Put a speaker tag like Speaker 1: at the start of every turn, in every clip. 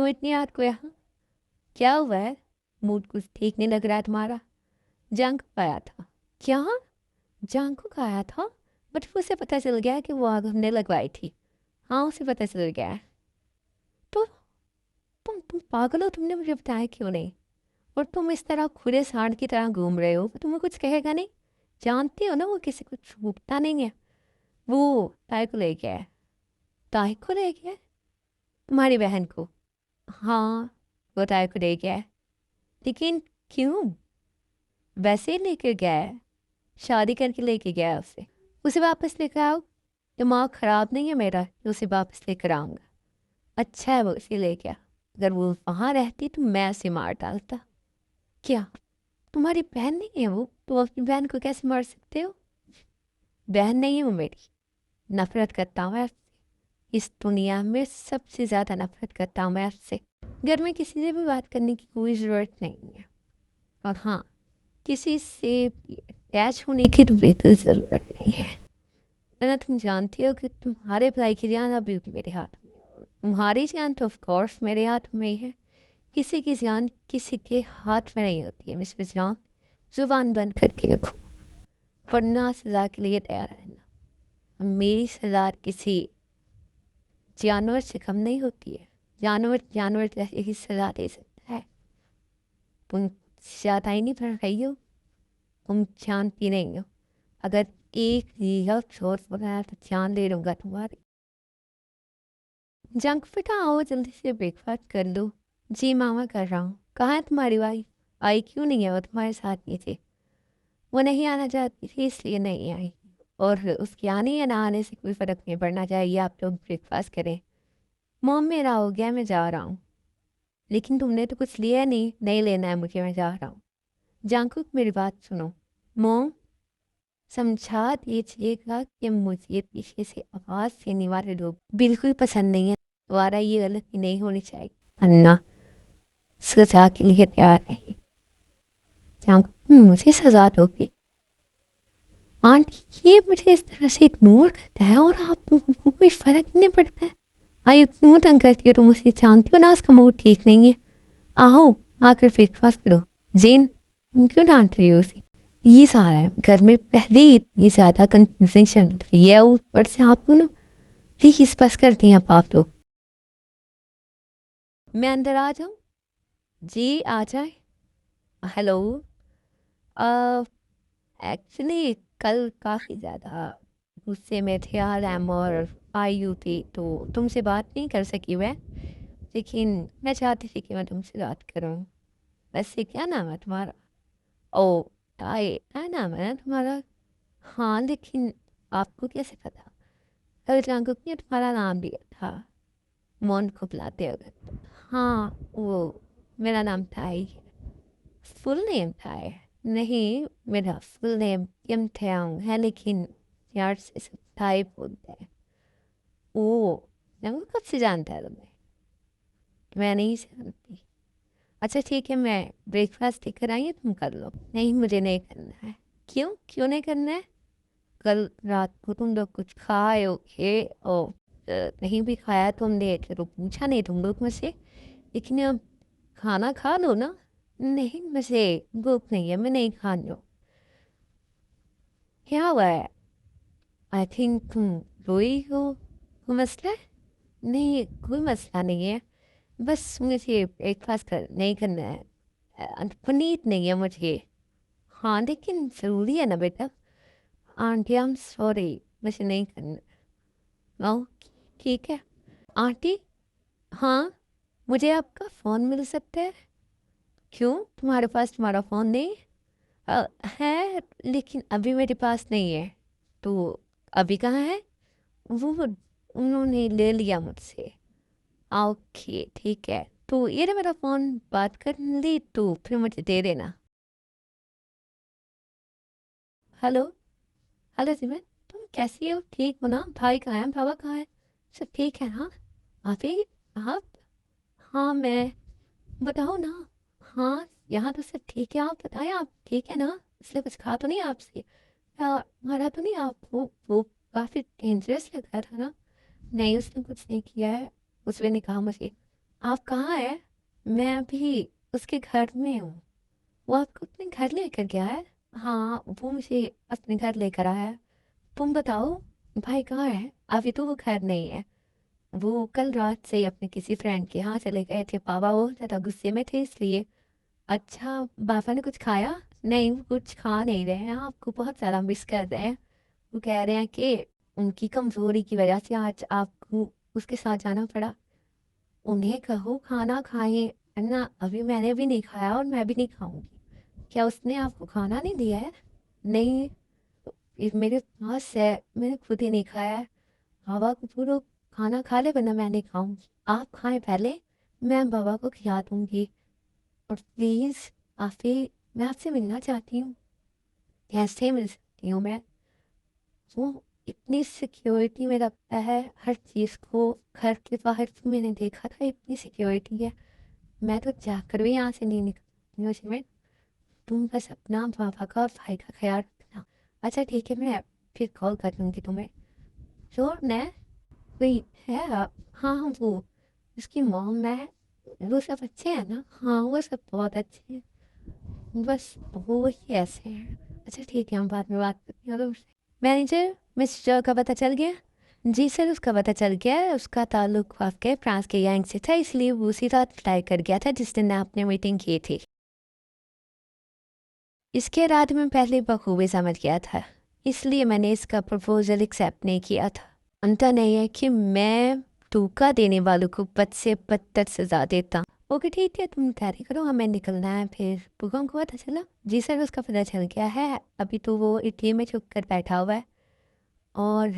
Speaker 1: क्यों इतनी रात को यहाँ? क्या हुआ है? मूड कुछ ठीक नहीं लग रहा है तुम्हारा। जंक आया था क्या? जंक आया था? बट उसे पता चल गया कि वो आग हमने लगवाई थी। हाँ, उसे पता चल गया है। तो तुम पागल हो, तुमने मुझे बताया क्यों नहीं? और तुम इस तरह खुले सांड की तरह घूम रहे हो, तुम्हें कुछ कहेगा नहीं? जानती हो ना वो किसी को छूटता नहीं है। वो ताई को ले गया है। ताई को ले गया है? तुम्हारी बहन को? हाँ, वो ताई को ले गया है। लेकिन क्यों? वैसे ही लेकर गया है। शादी करके लेके गया है उसे। उसे वापस लेकर आओ। दिमाग खराब नहीं है मेरा कि उसे वापस लेकर आऊंगा। अच्छा है वो उसे ले गया। अगर वो वहां रहती तो मैं उसे मार डालता। क्या? तुम्हारी बहन नहीं है वो? तुम अपनी बहन को कैसे मार सकते हो? बहन नहीं है वो मेरी। नफरत करता हूँ मैं आपसे। इस दुनिया में सबसे ज्यादा नफरत करता हूँ मैं आपसे। घर में किसी से भी बात करने की कोई जरूरत नहीं है। और हाँ, किसी से अटैच होने की तो बिल्कुल जरूरत नहीं है। वरना तुम जानती हो कि तुम्हारे भाई की जान अभी भी मेरे हाथ में है। तुम्हारी जान तो ऑफ कोर्स मेरे हाथ में ही है। किसी की जान किसी के हाथ में नहीं होती है मिस जान। जुबान बंद करके रखो, वरना सजा के लिए तैयार रहना। और मेरी सजा किसी जानवर से कम नहीं होती है। जानवर जानवर जैसे ही सजा दे सकता है। तुम ज्यादा ही नहीं पढ़ रही हो। तुम जानती नहीं हो। अगर एक लिया चोट बनाया तो जान ले लूंगा तुम्हारी। जंक फूड आओ, जल्दी से ब्रेकफास्ट कर लो। जी मामा कर रहा हूँ। कहाँ है तुम्हारी वाइफ? आई क्यों नहीं है? वो तुम्हारे साथ नहीं थी। वो नहीं आना चाहती थी इसलिए नहीं आई। और उसके आने या ना आने से कोई फर्क नहीं पड़ना चाहिए। आप लोग ब्रेकफास्ट करें। मॉम मेरा हो गया, मैं जा रहा हूँ। लेकिन तुमने तो कुछ लिया नहीं। नहीं लेना है मुझे, मैं जा रहा हूँ। जांकुक मेरी बात सुनो। मॉम, समझा दीजिएगा कि मुझे पीछे से आवाज देने वाले लोग बिल्कुल पसंद नहीं है। दोबारा ये गलती नहीं होनी चाहिए। अन्ना सजा के लिए तैयार नहीं। जांकुक मुझे सजा दोगे? आंटी ये मुझे इस तरह से इग्नोर करता है और आपको कोई फर्क नहीं पड़ता है। आई क्यों तंग करती हो? तुम मुझे जानती हो ना उसका मूड ठीक नहीं है। आओ, आकर ब्रेकफास्ट करो। जेन, तुम क्यों डांट रही हो उसे? ये सारा है घर में पहले ही इतनी ज्यादा कंफ्यूजन चल रही है, ऊपर से आप ना प्लीज बस करती हैं आप लोग। मैं अंदर आ जाऊं? जी आ जाए। हेलो। एक्चुअली कल काफ़ी ज़्यादा गुस्से में थे रैम और आयु थी, तो तुमसे बात नहीं कर सकी मैं। लेकिन मैं चाहती थी कि मैं तुमसे बात करूं। वैसे क्या नाम है तुम्हारा? ओ, ताई क्या नाम है ना तुम्हारा? हाँ, लेकिन आपको कैसे पता? कल जांको ने तुम्हारा नाम लिया था। मोन को बुलाते अगर। हाँ, वो मेरा नाम ताई है। फुल नेम ताई नहीं, मेरा फुल नेम किम थयांग है, लेकिन यार से सब ताई बोलते हैं। ओ, जांको कब से जानता है तुम्हें? मैं नहीं जानती। अच्छा ठीक है, मैं ब्रेकफास्ट लेकर आई है, तुम कर लो। नहीं, मुझे नहीं करना है। क्यों क्यों नहीं करना है? कल रात को तुम लोग कुछ खाए ओके? ओ, नहीं भी खाया तुमने तो पूछा नहीं तुम लोग मुझसे। लेकिन अब खाना खा लो ना। नहीं, मुझे भूख नहीं है, मैं नहीं खानी हूँ। क्या हुआ है? आई थिंक तुम रोई हो। कोई मसला है? नहीं, कोई मसला नहीं है। बस मुझे ब्रेकफास्ट नहीं करना है। पनीर नहीं है मुझे। हाँ, लेकिन ज़रूरी है ना बेटा। आंटी आई एम सॉरी, मुझे नहीं करना। ओ, ठीक है। आंटी, हाँ, मुझे आपका फ़ोन मिल सकता है? क्यों, तुम्हारे पास तुम्हारा फ़ोन नहीं? है, लेकिन अभी मेरे पास नहीं है। तो अभी कहाँ है वो? उन्होंने ले लिया मुझसे। ओके ठीक है, तो ये रहा मेरा फ़ोन। बात कर ली तो फिर मुझे दे देना। हेलो। हेलो सिमरन, तुम कैसी हो? ठीक हो ना? भाई कहाँ है? बाबा कहाँ है? सब ठीक है ना? आप ही? आप? हाँ मैं। बताओ ना। हाँ, यहाँ तो सब ठीक है। आप बताएं, आप ठीक है ना? इसलिए कुछ कहा तो नहीं आपसे? या मारा तो नहीं आप? वो काफ़ी डेंजरस लग रहा था ना? नहीं, उसने कुछ नहीं किया है। उसने कहा मुझे आप कहाँ हैं? मैं अभी उसके घर में हूँ। वो आपको अपने घर लेकर गया है? हाँ, वो मुझे अपने घर लेकर आया है। तुम बताओ, भाई कहाँ है? अभी तो वो घर नहीं है। वो कल रात से ही अपने किसी फ्रेंड के यहाँ चले गए थे। पापा वो ज़्यादा गुस्से में थे इसलिए। अच्छा, पापा ने कुछ खाया? नहीं, वो कुछ खा नहीं रहे हैं, आपको बहुत ज़्यादा मिस कर रहे हैं। वो कह रहे हैं कि उनकी कमज़ोरी की वजह से आज आपको उसके साथ जाना पड़ा। उन्हें कहो खाना खाएं, वरना अभी मैंने भी नहीं खाया और मैं भी नहीं खाऊंगी। क्या उसने आपको खाना नहीं दिया है? नहीं, ये मेरे पास है, मैंने खुद ही नहीं खाया है। बाबा को पूरा खाना खा ले, वरना मैं नहीं खाऊंगी। आप खाएं पहले, मैं बाबा को खिला दूंगी। और प्लीज़ आफी, मैं आपसे मिलना चाहती हूँ। कैसे मिल सकती हूँ मैं? वो इतनी सिक्योरिटी में रखता है हर चीज़ को। घर के बाहर तो मैंने देखा था, इतनी सिक्योरिटी है। मैं तो जाकर भी यहाँ से नहीं निकलती हूँ सिमरन। तुम बस अपना पापा का और भाई का ख्याल रखना। अच्छा ठीक है, मैं फिर कॉल कर दूँगी तुम्हें। श्योर न? कोई है आप? हाँ हाँ, वो उसकी मॉम है। वो सब अच्छे हैं ना? हाँ, वो सब बहुत अच्छे हैं। बस वो ही ऐसे हैं। अच्छा ठीक है, हम बाद में बात करते हैं तुमसे। मैनेजर, मिस्टर का पता चल गया? जी सर, उसका पता चल गया है। उसका ताल्लुक आपके फ्रांस के गैंग से था, इसलिए वो उसी रात फ्लाई कर गया था जिस दिन आपने मीटिंग की थी। इसके रात में पहले बखूबी समझ गया था, इसलिए मैंने इसका प्रपोजल एक्सेप्ट नहीं किया था। अंतर नहीं है कि मैं धोखा देने वालों को बद से बदतर सजा देता। ओके ठीक है, तुम तैयारी करो, हमें निकलना है। फिर भूकंप को पता चला? जी सर, उसका पता चल गया है। अभी तो वो इटली में छुप कर बैठा हुआ है। और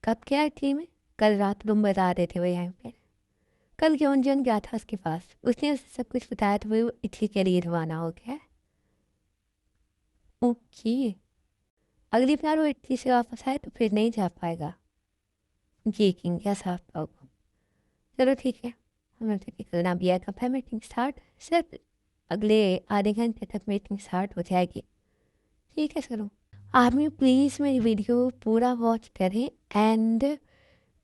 Speaker 1: कब गया इटली में? कल रात तुम बता रहे थे वो यहाँ पे। कल योंजन गया था उसके पास, उसने उसे सब कुछ बताया तो वो इटली के लिए रवाना हो गया। ओके, अगली बार वो इटली से वापस आए तो फिर नहीं जा पाएगा। ये किंग क्या साहब होगा। चलो ठीक है, हमें तो निकलना भी है। कब है मीटिंग स्टार्ट? सर, अगले आधे घंटे तक मीटिंग स्टार्ट हो जाएगी। ठीक है सर। आर्मी प्लीज़ मेरी वीडियो पूरा वॉच करें एंड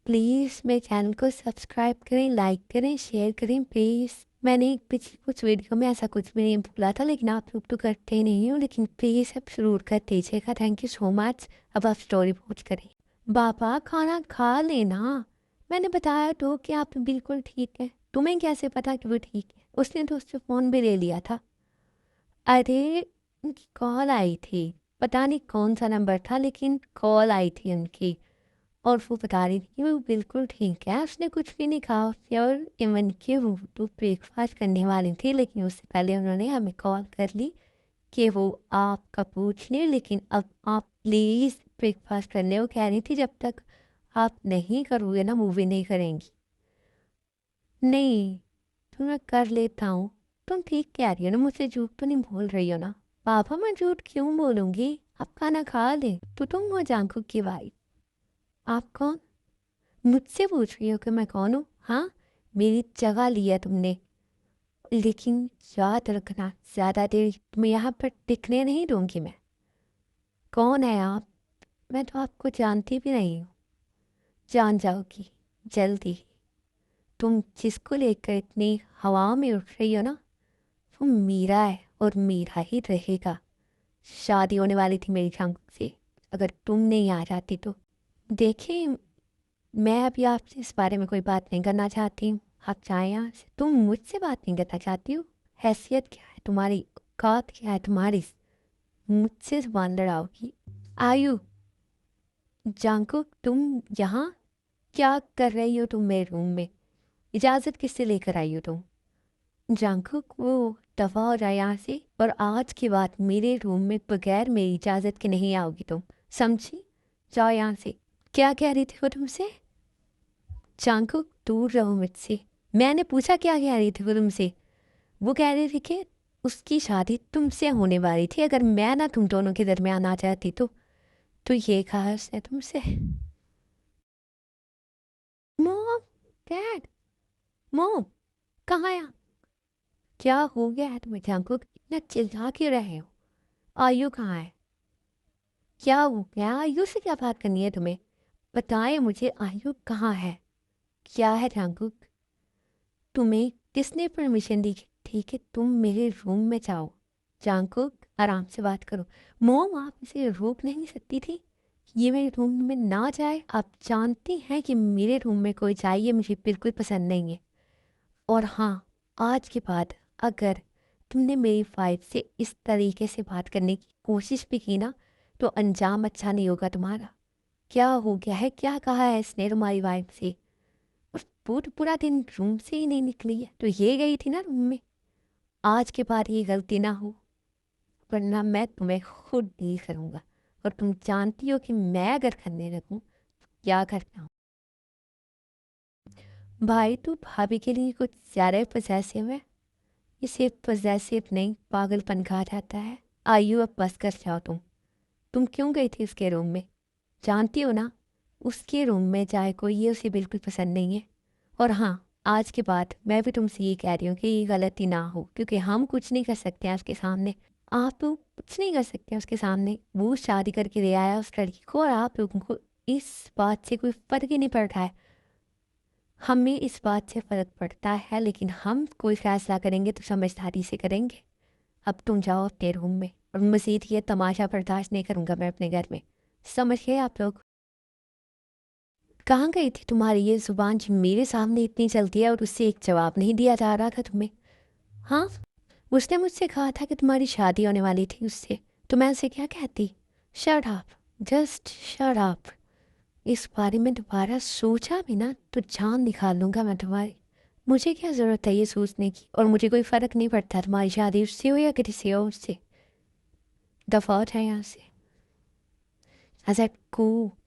Speaker 1: प्लीज़ मेरे चैनल को सब्सक्राइब करें, लाइक करें, शेयर करें प्लीज़। मैंने पिछली कुछ वीडियो में ऐसा कुछ भी नहीं बोला था, लेकिन आप लोग तो करते नहीं हो, लेकिन प्लीज़ अब ज़रूर कर दीजिएगा। Thank you so much. अब आप स्टोरी पोस्ट करें। बाबा खाना खा लेना। मैंने बताया तो कि आप बिल्कुल ठीक है। तुम्हें कैसे पता कि वो ठीक है? उसने तो उससे फ़ोन भी ले लिया था। अरे, उनकी कॉल आई थी। पता नहीं कौन सा नंबर था, लेकिन कॉल आई थी उनकी। और वो बता रही थी कि वो बिल्कुल ठीक है, उसने कुछ भी नहीं कहा। और इवन कि वो तो ब्रेकफास्ट करने वाली थी, लेकिन उससे पहले उन्होंने हमें कॉल कर ली कि वो आपका पूछ ले, लेकिन अब आप प्लीज़ ब्रेकफास्ट करने। वो कह रही थी जब तक आप नहीं करोगे ना, मूवी नहीं करेंगी। नहीं, तो मैं कर लेता हूँ। तुम ठीक कह रही हो ना, मुझसे झूठ तो नहीं बोल रही हो ना? पापा, मैं झूठ क्यों बोलूँगी? आप खाना खा ले तो तुम हो जांकू की वाइफ। आप कौन? मुझसे पूछ रही हो कि मैं कौन हूँ? हाँ, मेरी जगह ली है तुमने, लेकिन याद रखना, ज़्यादा देर तुम्हें यहाँ पर टिकने नहीं दूंगी मैं। कौन है आप? मैं तो आपको जानती भी नहीं हूँ। जान जाओगी जल्दी ही। तुम जिसको लेकर इतनी हवा में उठ रही हो ना, वो मीरा है और मीरा ही रहेगा। शादी होने वाली थी मेरी शाम से, अगर तुम नहीं आ जाती तो। देखिए, मैं अभी आपसे इस बारे में कोई बात नहीं करना चाहती हूँ। आप चाहें यहाँ से। तुम मुझसे बात नहीं करना चाहती हो? हैसियत क्या है तुम्हारी? औकात क्या है तुम्हारी? मुझसे जुबान लड़ाओगी? आयु, जांकुक, तुम यहाँ क्या कर रही हो? तुम मेरे रूम में इजाज़त किससे लेकर आई हो तुम? जांकुक, वो दफा हो जाए यहाँ से, और आज के बाद मेरे रूम में बगैर मेरी इजाज़त के नहीं आओगी तुम, समझी? जाओ यहाँ से। क्या कह रही थी वो तुमसे? जांकुक, दूर रहो मुझसे। मैंने पूछा क्या कह रही थी वो तुमसे? वो कह रही थी कि उसकी शादी तुमसे होने वाली थी, अगर मैं ना तुम दोनों के दरमियान आ जाती तो ये कहा उसने तुमसे? मॉम, डैड, मॉम, कहाँ है आप? क्या हो गया है तुम्हें जांकुक? इतना चिल्ला क्यों रहे हो? आयु कहाँ है? क्या हो गया? आयु से क्या बात करनी है तुम्हें? बताएं मुझे, आयु कहाँ है? क्या है जांकुक? तुम्हें किसने परमिशन दी थी कि तुम मेरे रूम में जाओ? जंगकुक, आराम से बात करो। मॉम, आप इसे रोक नहीं सकती थी, ये मेरे रूम में ना जाए। आप जानती हैं कि मेरे रूम में कोई जाए ये मुझे बिल्कुल पसंद नहीं है। और हाँ, आज के बाद अगर तुमने मेरी वाइफ से इस तरीके से बात करने की कोशिश भी की ना, तो अंजाम अच्छा नहीं होगा तुम्हारा। क्या हो गया है? क्या कहा है इसने तुम्हारी वाइफ से? और वो तो पूरा दिन रूम से ही नहीं निकली है, तो ये गई थी ना रूम में। आज के बाद ये गलती ना हो, वरना मैं तुम्हें खुद डील करूँगा। और तुम जानती हो कि मैं अगर करने लगूँ क्या करता हूँ। भाई, तू भाभी के लिए कुछ ज़्यादा पॉसेसिव है। ये सिर्फ पॉसेसिव नहीं, पागलपन कहा जाता है। आयु, अब बस कर जाओ तुम क्यों गई थी उसके रूम में? जानती हो ना, उसके रूम में जाए कोई, ये उसे बिल्कुल पसंद नहीं है। और हाँ, आज के बाद मैं भी तुमसे ये कह रही हूँ कि ये गलती ना हो, क्योंकि हम कुछ नहीं कर सकते हैं उसके सामने। आप तो कुछ नहीं कर सकते उसके सामने। वो शादी करके ले आया उस लड़की को, और आप लोगों को इस बात से कोई फ़र्क ही नहीं पड़ रहा है। हमें इस बात से फ़र्क पड़ता है, लेकिन हम कोई फैसला करेंगे तो समझदारी से करेंगे। अब तुम जाओ अपने रूम में, और मज़ीद ये तमाशा बर्दाश्त नहीं करूँगा मैं अपने घर में। समझ गए आप लोग? कहाँ गई थी तुम्हारी ये ज़ुबान जो मेरे सामने इतनी चलती है और उससे एक जवाब नहीं दिया जा रहा था तुम्हें? हाँ, उसने मुझसे कहा था कि तुम्हारी शादी होने वाली थी उससे, तो मैं उसे क्या कहती? Shut up, just shut up. इस बारे में दोबारा सोचा भी ना तो जान निकाल लूँगा मैं तुम्हारी। मुझे क्या ज़रूरत है ये सोचने की, और मुझे कोई फ़र्क नहीं पड़ता तुम्हारी शादी उससे हो या किसी और से। दफ़ा हो जाए यहाँ से। I said go.